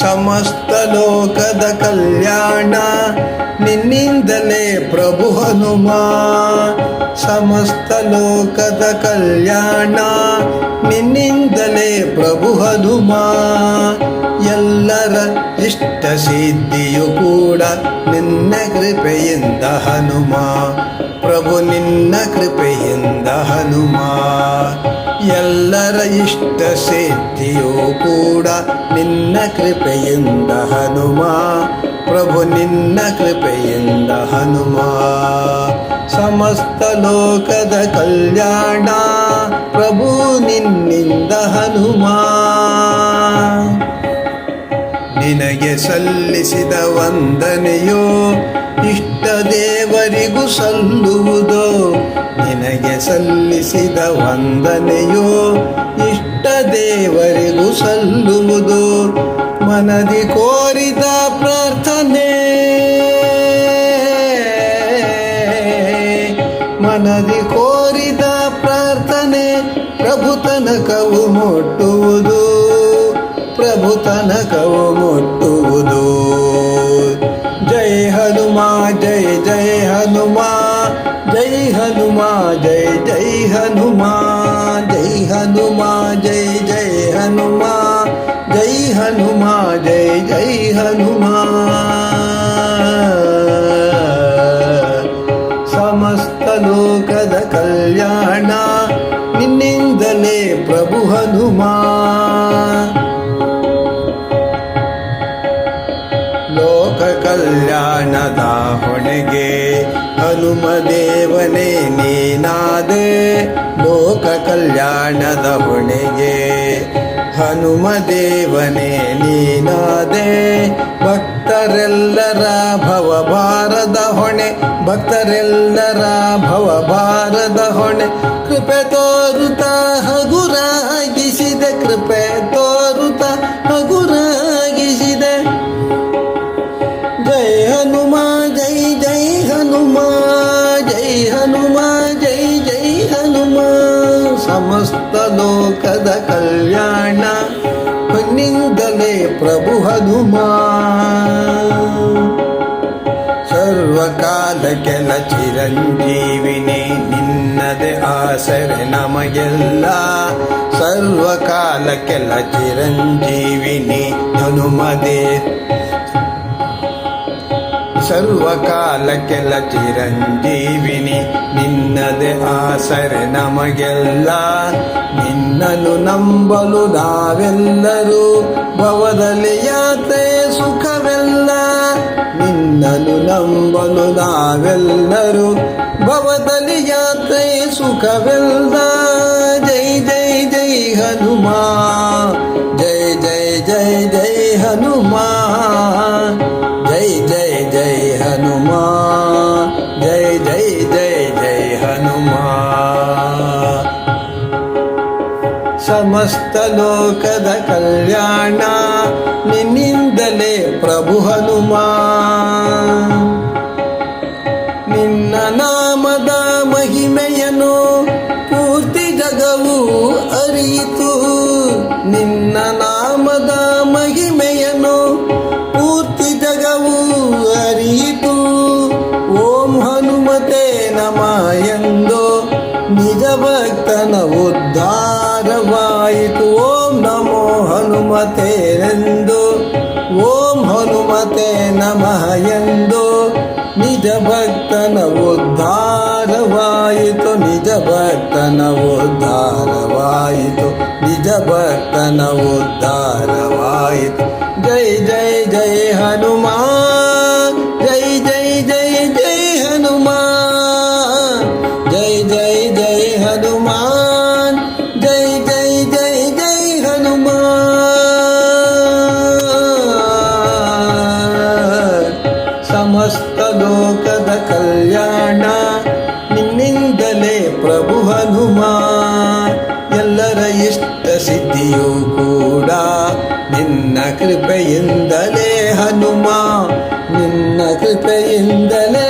ಸಮಸ್ತ ಲೋಕದ ಕಲ್ಯಾಣ ನಿನ್ನಿಂದಲೇ ಪ್ರಭು ಹನುಮ. ಸಮಸ್ತ ಲೋಕದ ಕಲ್ಯಾಣ ನಿನ್ನಿಂದಲೇ ಪ್ರಭು ಹನುಮ. ಎಲ್ಲರ ಇಷ್ಟ ಸಿದ್ಧಿಯು ಕೂಡ ನಿನ್ನ ಕೃಪೆಯಿಂದ ಹನುಮ. ಪ್ರಭು ನಿನ್ನ ಕೃಪೆಯಿಂದ ಹನುಮ. ಎಲ್ಲರ ಇಷ್ಟ ಸಿದ್ಧಿಯು ಕೂಡ ನಿನ್ನ ಕೃಪೆಯಿಂದ ಹನುಮ. ಪ್ರಭು ನಿನ್ನ ಕೃಪೆಯಿಂದ ಹನುಮ. ಸಮಸ್ತ ಲೋಕದ ಕಲ್ಯಾಣ ಪ್ರಭು ನಿನ್ನಿಂದ ಹನುಮ. ನಿನಗೆ ಸಲ್ಲಿಸಿದ ವಂದನೆಯೋ ಇಷ್ಟ ದೇವರಿಗೂ ಸಲ್ಲುವುದೋ. ನಿನಗೆ ಸಲ್ಲಿಸಿದ ವಂದನೆಯೋ ಇಷ್ಟ ದೇವರಿಗೂ ಸಲ್ಲುವುದು. ಮನದಿ ಕೋರಿದ ಪ್ರಾರ್ಥನೆ, ಮನದಿ ಕೋರಿದ ಪ್ರಾರ್ಥನೆ ಪ್ರಭು ತನಕವು ಮುಟ್ಟುವುದು. ಪ್ರಭು ತನಕವು ಮುಟ್ಟುವುದು. ಜೈ ಹನುಮ ಜೈ ಜೈ ಹನುಮ, ಜೈ ಹನುಮ ಜೈ ಜೈ ಹನುಮ, ಜೈ ಹನುಮ ಜೈ ಜೈ ಹನುಮ, ಜೈ ಹನುಮ ಜೈ ಜೈ ಹನುಮ. ಸಮಸ್ತ ಲೋಕದ ಕಲ್ಯಾಣ ನಿನ್ನಿಂದಲೇ ಪ್ರಭು ಹನುಮ. ಲೋಕ ಕಲ್ಯಾಣದ ಹೊಣೆಗೆ ಹನುಮ ದೇವನೇ ನೀನಾದೆ. ಲೋಕ ಕಲ್ಯಾಣದ ಹೊಣೆಗೆ ಹನುಮ ದೇವನೇ ನೀನಾದೆ. ಭಕ್ತರೆಲ್ಲರ ಭವಭಾರದ ಹೊಣೆ, ಭಕ್ತರೆಲ್ಲರ ಭವಭಾರದ ಹೊಣೆ ಕೃಪೆ ತೋರುತ್ತ ಹಗುರಾಗಿಸಿದೆ. ಕೃಪೆ ತೋರುತ್ತ ಹಗುರಾಗಿಸಿದೆ. ಜೈ ಹನುಮ ಜೈ ಜೈ ಹನುಮ, ಜೈ ಹನುಮ ಜೈ ಜೈ ಹನುಮ. ಸಮಸ್ತ ಲೋಕದ ಕಲ್ಯಾಣ ನಿನ್ನಿಂದಲೇ ಪ್ರಭು ಹನುಮ. ಸರ್ವಕಾಲಕ್ಕೆಲ್ಲ ಚಿರಂಜೀವಿನಿ ನಿನ್ನದೆ ಆಸರೆ ನಮಗೆಲ್ಲ. ಸರ್ವಕಾಲಕ್ಕೆಲ್ಲ ಚಿರಂಜೀವಿನಿ ಹನುಮದೇ. ಸರ್ವಕಾಲಕ್ಕೆಲ್ಲ ಚಿರಂಜೀವಿನಿ ನಿನ್ನದೆ ಆಸರೆ ನಮಗೆಲ್ಲ. ನಿನ್ನನ್ನು ನಂಬಲು ನಾವೆಲ್ಲರೂ ಭವದಲ್ಲಿ ಯಾತ್ರೆ ಸುಖವೆಲ್ಲ. ನಿನ್ನನ್ನು ನಂಬಲು ನಾವೆಲ್ಲರೂ ಭವದಲ್ಲಿ ಯಾತ್ರೆ ಸುಖವೆಲ್ಲ. ಜೈ ಜೈ ಜೈ ಹನುಮ, ಜೈ ಜೈ ಜೈ ಜೈ ಹನುಮ, ಜೈ ಜೈ ಜೈ ಹನುಮ, ಜೈ ಜೈ ಜೈ ಜೈ ಹನುಮ. ಸಮಸ್ತ ಲೋಕದ ಕಲ್ಯಾಣ ನಿನ್ನಿಂದಲೇ ಪ್ರಭು ಹನುಮ. ನಿನ್ನ ನಾಮದ ಮಹಿಮೆಯನ್ನು ಪೂರ್ತಿ ಜಗವು ಅರಿಯಿತು. ನಿನ್ನ ನಾಮದ ಮಹಿಮೆಯನ್ನು ಪೂರ್ತಿ ಜಗವು ಅರಿಯಿತು. ಓಂ ಹನುಮತೆ ನಮಃ ಎಂದು ನಿಜ ಭಕ್ತನ ಉದ್ಧಾರವಾಯಿತು. ಓಂ ನಮೋ ಹನುಮತೆ ಎಂದು, ಓಂ ಹನುಮತೆ ನಮಃ ಎಂದು ನಿಜ ಭಕ್ತನ ಉದ್ಧಾರವಾಯಿತು. ನಿಜ ಭಕ್ತನ ಉದ್ಧಾರವಾಯಿತು. ನಿಜ ಭಕ್ತನ ಉದ್ಧಾರವಾಯಿತು. ಜೈ ಜೈ ಜೈ ಹನುಮ, ಜೈ ಜೈ ಜೈ ಜೈ ಹನುಮ, ಜೈ ಜೈ ಜೈ ಹನುಮಾನ್, ಜೈ ಜೈ ಜೈ ಜೈ ಹನುಮಾನ್. ಸಮಸ್ತ ಲೋಕದ ಕಲ್ಯಾಣ ನಿನ್ನಿಂದಲೇ ಪ್ರಭು ಹನುಮ. ಎಲ್ಲರ ಇಷ್ಟ ಸಿದ್ಧಿಯೂ ಕೂಡ ನಿನ್ನ ಕೃಪೆಯಿಂದಲೇ ಹನುಮ. ನಿನ್ನ ಕೃಪೆಯಿಂದಲೇ